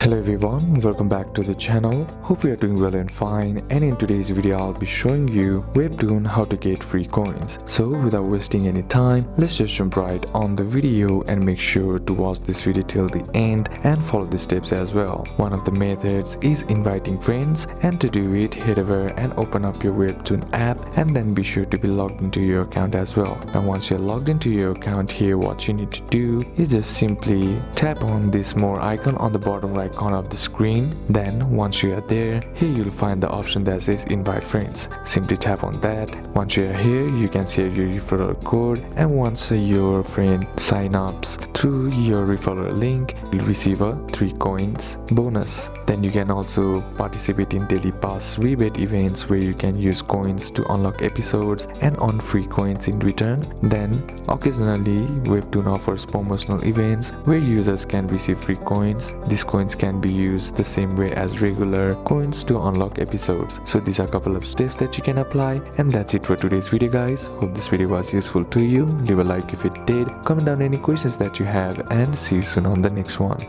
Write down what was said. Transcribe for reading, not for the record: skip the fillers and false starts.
Hello everyone, welcome back to the channel. Hope you are doing well and fine, and in today's video I'll be showing you WEBTOON how to get free coins. So without wasting any time, let's just jump right on the video and make sure to watch this video till the end and follow the steps as well. One of the methods is inviting friends, and to do it, head over and open up your WEBTOON app and then be sure to be logged into your account as well. Now once you're logged into your account, here what you need to do is just simply tap on this more icon on the bottom right corner of the screen. Then once you are there, here you'll find the option that says invite friends. Simply tap on that. Once you are here, you can save your referral code, and once your friend sign ups through your referral link, you'll receive a 3 coins bonus. Then you can also participate in daily pass rebate events where you can use coins to unlock episodes and earn free coins in return. Then occasionally WEBTOON offers promotional events where users can receive free coins. These coins can be used the same way as regular coins to unlock episodes. So these are a couple of steps that you can apply, and that's it for today's video guys. Hope this video was useful to you. Leave a like if it did, comment down any questions that you have, and see you soon on the next one.